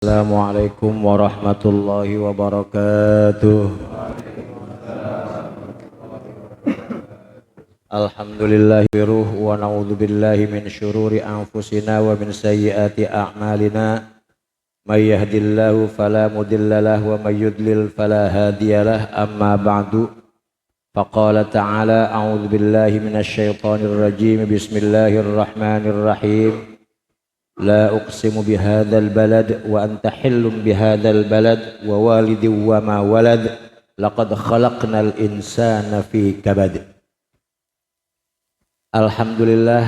Assalamualaikum warahmatullahi wabarakatuh. Alhamdulillahi wa na'udzubillahi min syururi anfusina wa min sayyiati a'malina. May yahdihillahu fala mudhillalah wa may yudlil fala hadiyalah. Amma ba'du. Faqala ta'ala a'udzu billahi minasy syaithanir rajim. Bismillahirrahmanirrahim. لا أقسم بهذا البلد وأنت حل بهذا البلد ووالد وما ولد لقد خلقنا الإنسان في كبد. Alhamdulillah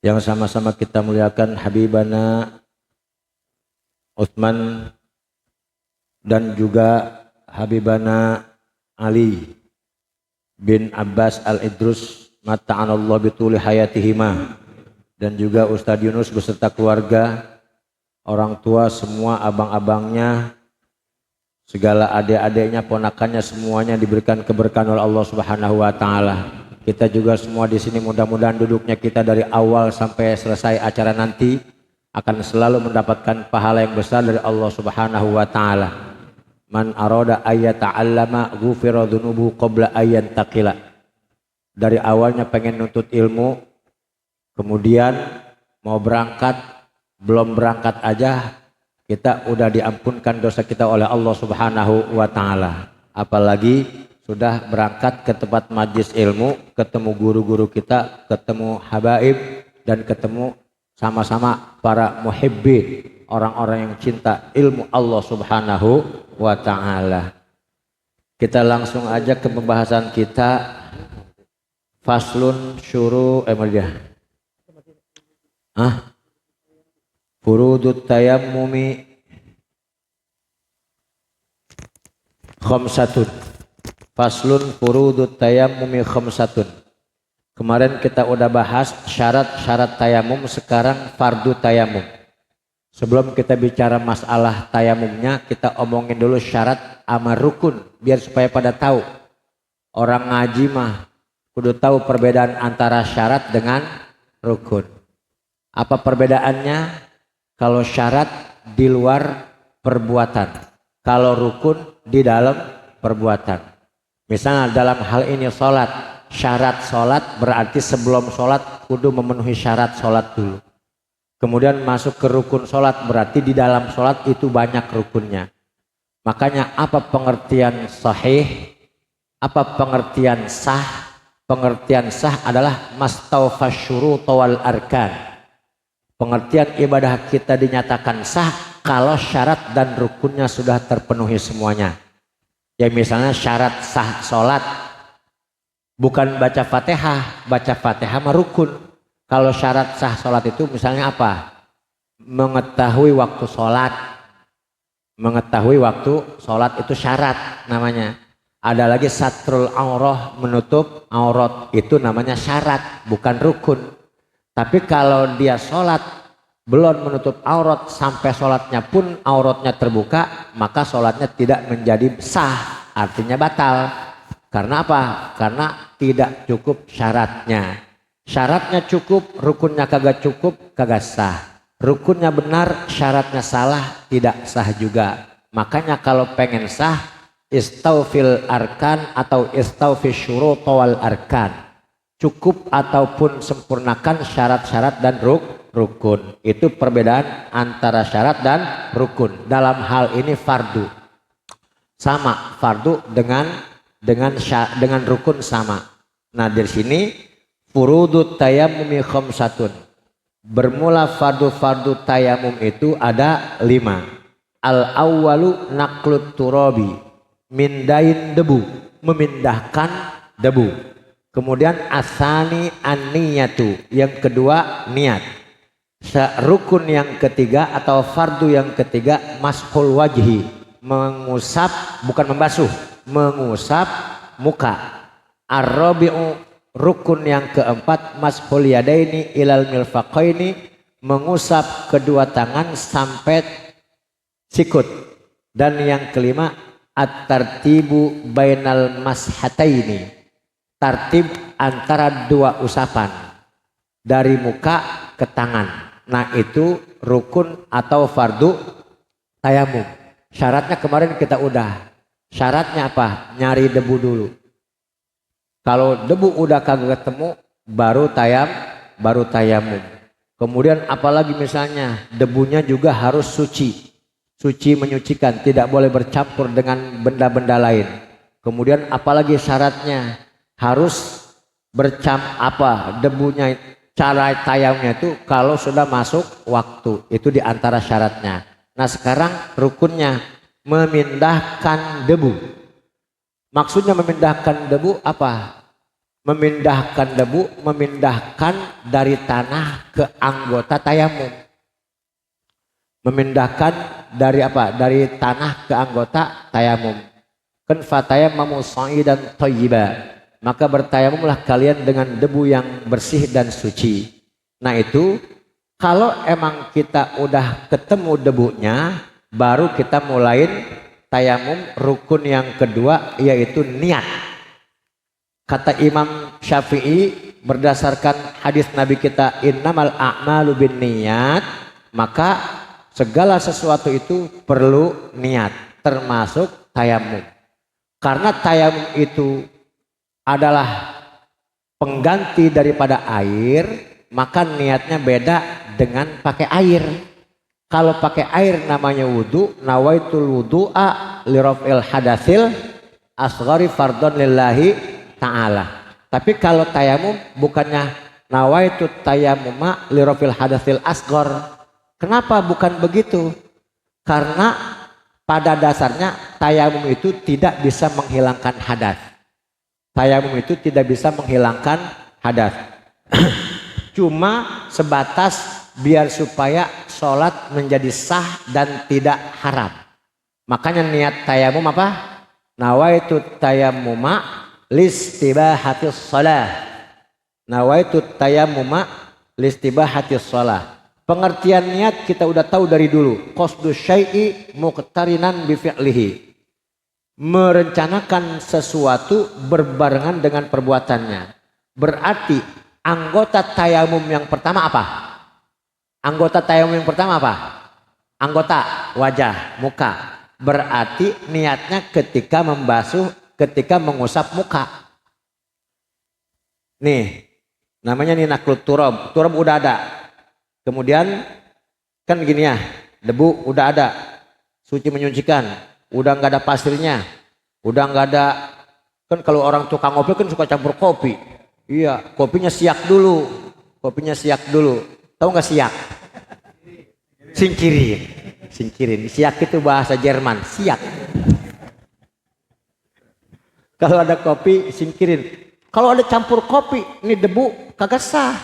yang sama-sama kita muliakan Habibana Utsman dan juga Habibana Ali bin Abbas Al-Idrus mata'anallah bituli hayatihima, dan juga Ustadz Yunus beserta keluarga, orang tua semua, abang-abangnya, segala adik-adiknya, ponakannya, semuanya diberikan keberkahan oleh Allah Subhanahu wa taala. Kita juga semua di sini mudah-mudahan duduknya kita dari awal sampai selesai acara nanti akan selalu mendapatkan pahala yang besar dari Allah Subhanahu wa taala. Man arada ayyata'allama ghufira dzunubu qabla ayyan taqila. Dari awalnya pengen nuntut ilmu, kemudian mau berangkat, belum berangkat aja kita udah diampunkan dosa kita oleh Allah Subhanahu wa taala. Apalagi sudah berangkat ke tempat majlis ilmu, ketemu guru-guru kita, ketemu habaib, dan ketemu sama-sama para muhibbin, orang-orang yang cinta ilmu Allah Subhanahu wa taala. Kita langsung aja ke pembahasan kita. Faslun syuru furudut tayammumi khamsatun. Faslun furudut tayammumi khamsatun. Kemarin kita udah bahas syarat-syarat tayamum, sekarang fardu tayamum. Sebelum kita bicara masalah tayamumnya, kita omongin dulu syarat sama rukun biar supaya pada tahu. Orang ngaji mah kudu tahu perbedaan antara syarat dengan rukun. Apa perbedaannya? Kalau syarat di luar perbuatan, kalau rukun di dalam perbuatan. Misalnya dalam hal ini sholat, syarat sholat berarti sebelum sholat kudu memenuhi syarat sholat dulu. Kemudian masuk ke rukun sholat berarti di dalam sholat itu banyak rukunnya. Makanya apa pengertian sahih? Apa pengertian sah? Pengertian sah adalah mastawfa syurut wal arkan. Pengertian ibadah kita dinyatakan sah kalau syarat dan rukunnya sudah terpenuhi semuanya. Ya misalnya syarat sah sholat bukan baca fatihah, baca fatihah mah rukun. Kalau syarat sah sholat itu misalnya apa? Mengetahui waktu sholat. Mengetahui waktu sholat itu syarat namanya. Ada lagi satrul aurah, menutup aurat, itu namanya syarat bukan rukun. Tapi kalau dia sholat belum menutup aurat sampai sholatnya pun auratnya terbuka, maka sholatnya tidak menjadi sah, artinya batal. Karena apa? Karena tidak cukup syaratnya. Syaratnya cukup, rukunnya kagak cukup, kagak sah. Rukunnya benar, syaratnya salah, tidak sah juga. Makanya kalau pengen sah, istawfil arkan atau istawfil syurut wal arkan. Cukup ataupun sempurnakan syarat-syarat dan rukun. Itu perbedaan antara syarat dan rukun. Dalam hal ini fardu sama, fardu dengan rukun sama. Nah dari sini furudut tayammumi khamsatun. Bermula fardu tayamum itu ada 5. Al awwalu naqlut turabi, mindain debu, memindahkan debu. Kemudian asani an-niyatu, yang kedua niat. Rukun yang ketiga atau fardu yang ketiga mashul wajhi, mengusap, bukan membasuh, mengusap muka. Ar-rabi'u, rukun yang keempat mashul yadaini ilal milfaqaini, mengusap kedua tangan sampai sikut. Dan yang kelima at-tartibu bainal mashataini, tartib antara dua usapan dari muka ke tangan. Nah itu rukun atau fardu tayamum. Syaratnya kemarin kita udah. Syaratnya apa? Nyari debu dulu. Kalau debu udah kagak ketemu baru tayamum. Kemudian apalagi misalnya debunya juga harus suci. Suci menyucikan, tidak boleh bercampur dengan benda-benda lain. Kemudian apalagi syaratnya harus debunya, cara tayamumnya itu kalau sudah masuk waktu, itu diantara syaratnya. Nah sekarang rukunnya memindahkan debu. Maksudnya memindahkan debu apa? Memindahkan dari tanah ke anggota tayamum. Memindahkan dari apa? Dari tanah ke anggota tayamum. Kan fatayammamu sha'idan thayyiba. Maka bertayamumlah kalian dengan debu yang bersih dan suci. Nah itu kalau emang kita udah ketemu debunya, baru kita mulain tayamum rukun yang kedua, yaitu niat. Kata Imam Syafi'i berdasarkan hadis Nabi kita innamal a'malu binniyat, maka segala sesuatu itu perlu niat, termasuk tayamum. Karena tayamum itu adalah pengganti daripada air, maka niatnya beda dengan pakai air. Kalau pakai air namanya wudu, nawaitul wudu'a liraf'il hadatsil asghari fardhon lillahi ta'ala. Tapi kalau tayamum bukannya nawaitut tayammuma liraf'il hadatsil asghar. Kenapa bukan begitu? Karena pada dasarnya tayamum itu tidak bisa menghilangkan hadas. Tayamum itu tidak bisa menghilangkan hadas. Cuma sebatas biar supaya sholat menjadi sah dan tidak haram. Makanya niat tayamum apa? Nawaitu tayammuma listibahatis shalah. Nawaitu tayammuma listibahatis shalah. Pengertian niat kita udah tahu dari dulu. Qasdu syai'i muqtarinan bi fi'lihi. Merencanakan sesuatu berbarengan dengan perbuatannya. Berarti anggota tayamum yang pertama apa? Anggota tayamum yang pertama apa? Anggota wajah, muka. Berarti niatnya ketika membasuh, ketika mengusap muka. Nih, namanya nih naklut turab. Turab udah ada. Kemudian kan gini ya, debu udah ada. Suci menyucikan, udah nggak ada pasirnya. Udah nggak ada, kan kalau orang tukang kopi kan suka campur kopi. Iya, kopinya siak dulu. Kopinya siak dulu. Tahu nggak siak? Singkirin. Singkirin. Siak itu bahasa Jerman. Siak. Kalau ada kopi, singkirin. Kalau ada campur kopi, ini debu, kagak sah.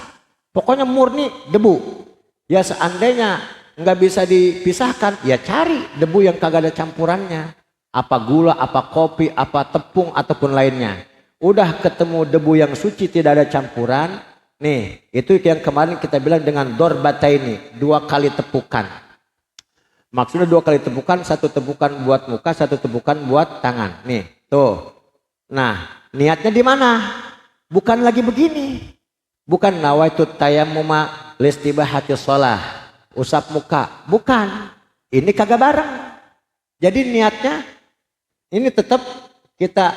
Pokoknya murni debu. Ya seandainya nggak bisa dipisahkan, ya cari debu yang kagak ada campurannya. Apa gula, apa kopi, apa tepung, ataupun lainnya. Udah ketemu debu yang suci tidak ada campuran. Nih, itu yang kemarin kita bilang dengan dorbataini, 2 kali tepukan. Maksudnya 2 kali tepukan, 1 tepukan buat muka, 1 tepukan buat tangan. Nih, tuh. Nah, niatnya di mana? Bukan lagi begini. Bukan nawaitut tayammuma listibahatis shalah, usap muka. Bukan. Ini kagak bareng. Jadi niatnya ini tetap kita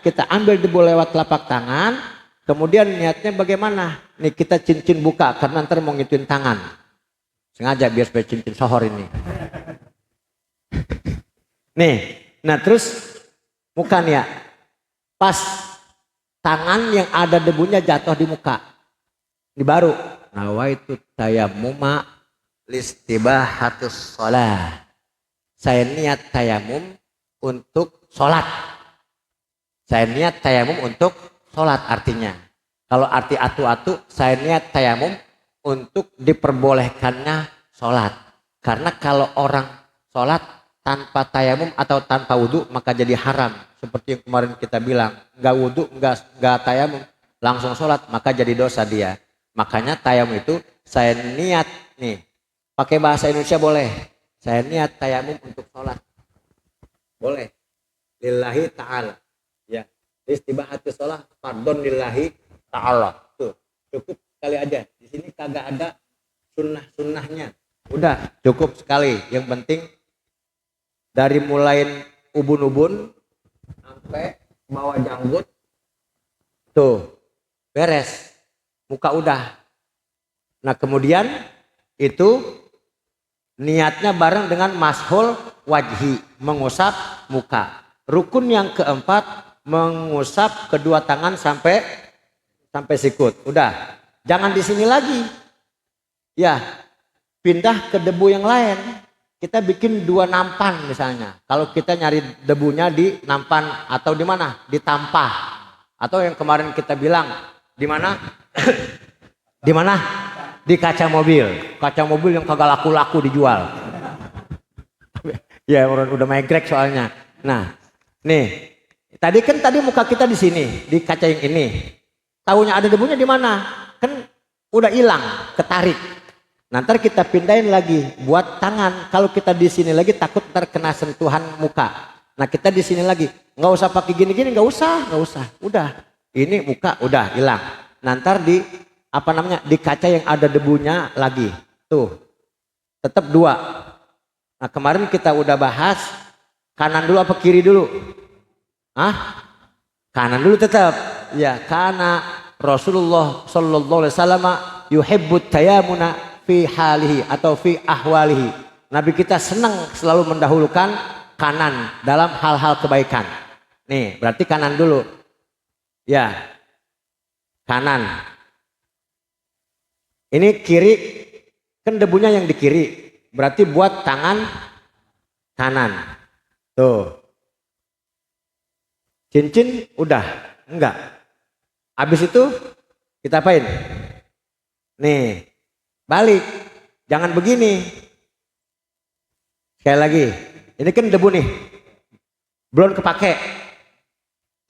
kita ambil debu lewat telapak tangan, kemudian niatnya bagaimana? Nih kita cincin buka karena ntar mau ngituin tangan. Sengaja biar supaya cincin sohor ini. Nih, nah terus muka nih ya. Pas tangan yang ada debunya jatuh di muka. Ini baru nawaitu tayammuma listibahatus shalah. Saya niat tayamum untuk sholat. Saya niat tayamum untuk sholat artinya. Kalau arti atu-atu, saya niat tayamum untuk diperbolehkannya sholat. Karena kalau orang sholat tanpa tayamum atau tanpa wudhu, maka jadi haram. Seperti yang kemarin kita bilang, nggak wudhu, nggak tayamum, langsung sholat, maka jadi dosa dia. Makanya tayamum itu saya niat nih, pakai bahasa Indonesia boleh. Saya niat tayamum untuk sholat. Boleh. Lillahi ta'ala. Ya. Istibahatus sholat. Fardhon lillahi ta'ala. Tuh. Cukup kali aja. Di sini kagak ada sunnah-sunnahnya. Udah cukup sekali. Yang penting dari mulai ubun-ubun sampai bawah janggut tuh beres, muka udah. Nah kemudian itu niatnya bareng dengan mashul wajhi, mengusap muka. Rukun yang keempat mengusap kedua tangan sampai sikut. Udah, jangan di sini lagi. Ya, pindah ke debu yang lain. Kita bikin 2 nampan misalnya. Kalau kita nyari debunya di nampan atau di mana? Di tampah. Atau yang kemarin kita bilang di mana? Di mana? Di kaca mobil. Kaca mobil yang kagak laku-laku dijual. Ya orang udah megrek soalnya. Nah, nih. Tadi muka kita di sini, di kaca yang ini. Taunya ada debunya di mana? Kan udah hilang, ketarik. Nanti kita pindahin lagi buat tangan. Kalau kita di sini lagi takut ntar kena sentuhan muka. Nah kita di sini lagi, nggak usah pakai gini-gini, nggak usah. Udah, ini muka udah hilang. Nanti di di kaca yang ada debunya lagi. Tuh, tetap 2. Nah kemarin kita udah bahas kanan dulu apa kiri dulu? Kanan dulu tetap. Ya, karena Rasulullah Sallallahu Alaihi Wasallam yuhibbut tayamuna fi halihi atau fi ahwalihi. Nabi kita senang selalu mendahulukan kanan dalam hal-hal kebaikan. Nih, berarti kanan dulu. Ya. Kanan. Ini kiri, kan debunya yang di kiri. Berarti buat tangan kanan. Tuh. Cincin udah? Enggak. Habis itu kita apain? Nih. Balik, jangan begini. Sekali lagi, ini kan debu nih, belum kepake.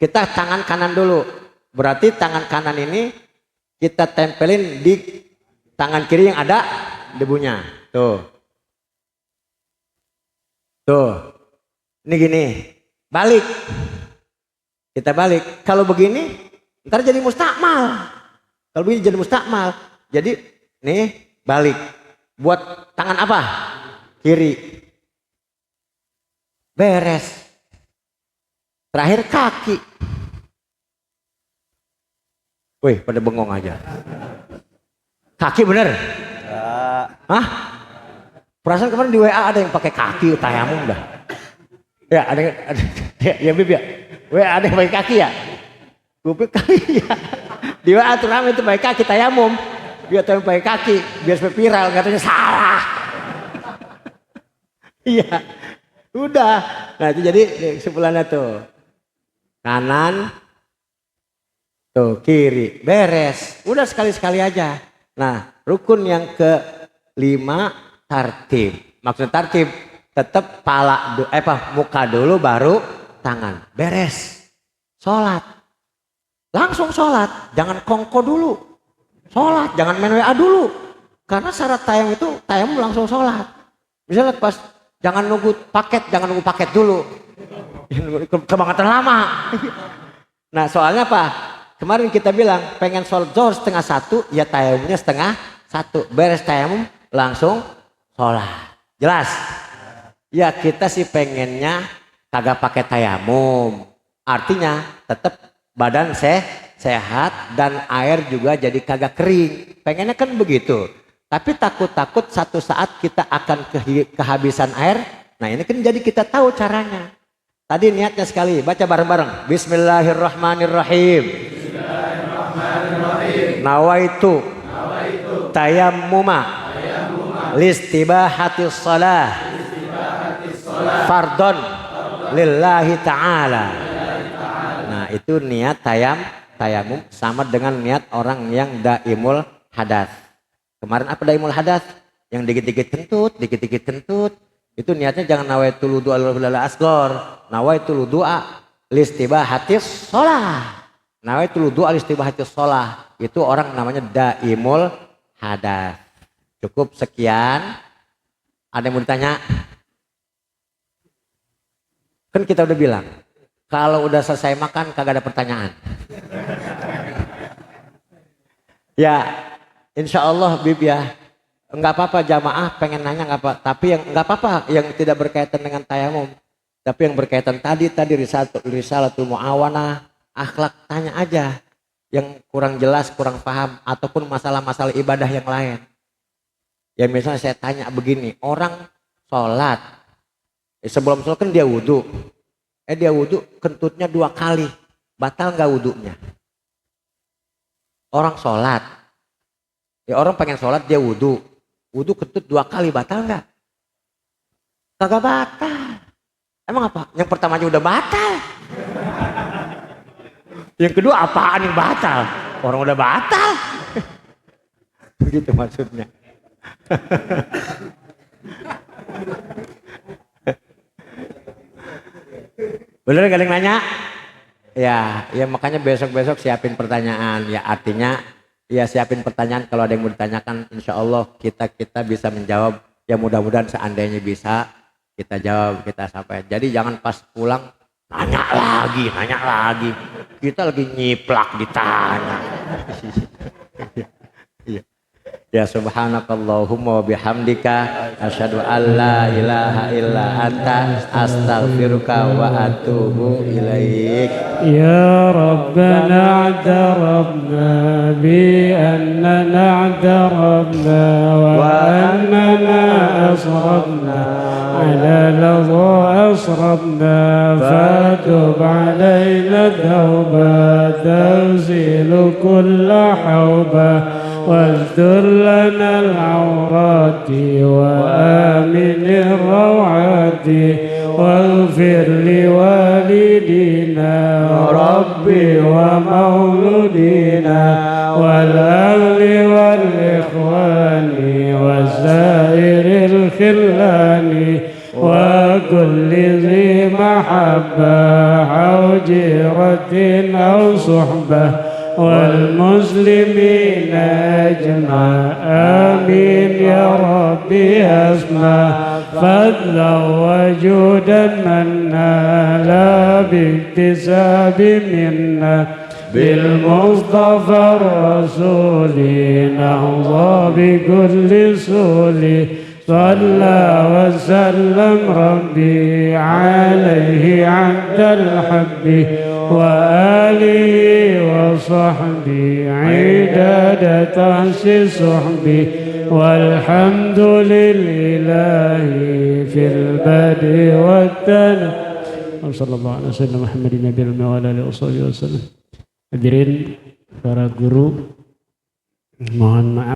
Kita tangan kanan dulu, berarti tangan kanan ini kita tempelin di tangan kiri yang ada debunya. Tuh, ini gini, balik. Kita balik. Kalau begini, ntar jadi mustakmal. Jadi nih. Balik. Buat tangan apa? Kiri. Beres. Terakhir kaki. Wih, pada bengong aja. Kaki bener? Hah? Perasaan kemarin di WA ada yang pakai kaki, tayamum dah. Ya, ada ya Bib ya. WA ada yang pakai kaki ya? Gue kaki ya. Di WA tuh ramai itu pakai kaki tayamum. Dia tahu pakai kaki biar supaya viral, katanya salah. Iya, udah. Nah itu jadi kesimpulannya tuh kanan, tuh kiri, beres. Udah sekali-sekali aja. Nah rukun yang ke-5 tartib. Maksud tartib tetap muka dulu baru tangan. Beres. Sholat. Langsung sholat. Jangan kongko dulu. Sholat, jangan main WA dulu. Karena syarat tayamum itu tayamum langsung sholat. Misalnya pas jangan nunggu paket dulu. Kebangetan lama. Nah soalnya apa? Kemarin kita bilang pengen sholat zuhur 12:30, ya tayamumnya 12:30. Beres tayamum langsung sholat. Jelas? Ya kita sih pengennya kagak pakai tayamum. Artinya tetap badan sehat dan air juga jadi kagak kering. Pengennya kan begitu. Tapi takut-takut satu saat kita akan kehabisan air. Nah ini kan jadi kita tahu caranya. Tadi niatnya sekali, baca bareng-bareng. Bismillahirrahmanirrahim. Nawaitu tayammuma listibahatis shalah fardon lillahi ta'ala. Nah itu niat tayamum sama dengan niat orang yang daimul hadas. Kemarin apa daimul hadas? Yang dikit-dikit kentut. Itu niatnya jangan nawaitul wudu al asghar, nawaitul wudu listibahatis shalah. Nawaitul wudu listibahatis shalah. Itu orang namanya daimul hadas. Cukup sekian. Ada yang mau ditanya? Kan kita udah bilang, kalau udah selesai makan kagak ada pertanyaan. Ya, insya Allah Bib ya, Enggak apa-apa jamaah pengen nanya enggak apa, tapi yang enggak apa-apa yang tidak berkaitan dengan tayamum. Tapi yang berkaitan tadi risalatul muawanah, akhlak tanya aja. Yang kurang jelas, kurang paham ataupun masalah-masalah ibadah yang lain. Ya misalnya saya tanya begini, orang sholat, sebelum sholat kan dia wudhu. Dia wudhu kentutnya 2 kali, batal nggak wudhunya? Orang sholat, ya orang pengen sholat dia wudhu kentut 2 kali, batal nggak? Kagak batal. Emang apa? Yang pertama aja udah batal. Yang kedua apaan yang batal? Orang udah batal. Begitu maksudnya. Bener gak ada yang nanya? Ya makanya besok-besok siapin pertanyaan. Ya artinya ya siapin pertanyaan, kalau ada yang mau ditanyakan insya Allah kita bisa menjawab. Ya mudah-mudahan seandainya bisa kita jawab, kita sampai. Jadi jangan pas pulang nanya lagi. Kita lagi nyiplak ditanya. Ya subhanakallahumma wa bihamdika asyhadu an la ilaha illa anta astaghfiruka wa atubu ilaik. Ya Rabbana a'tarafna bi annana a'tarafna wa annana asrafna ala ladha asrafna fatub alayna tawba tanzilu kulla hawba واستر لنا العورات وآمن الروعات واغفر لوالدينا ربي ومولودينا والأهل والإخوان وسائر الخلان وكل ذي محبة أو جيرة أو صحبة والمسلمين أجمع آمين يا ربي أسمع فضلا وجودا منا لا باكتساب منا بالمصطفى الرسول نحظى بكل سول صلى وسلم ربي عليه عند الحب وآله وصحبه عداد تحسي صحبه والحمد لله في البدء والتنى وصلى الله على سيدنا محمد النبي وعلى آله وصحبه وسلم. Hadirin para guru, mohon maaf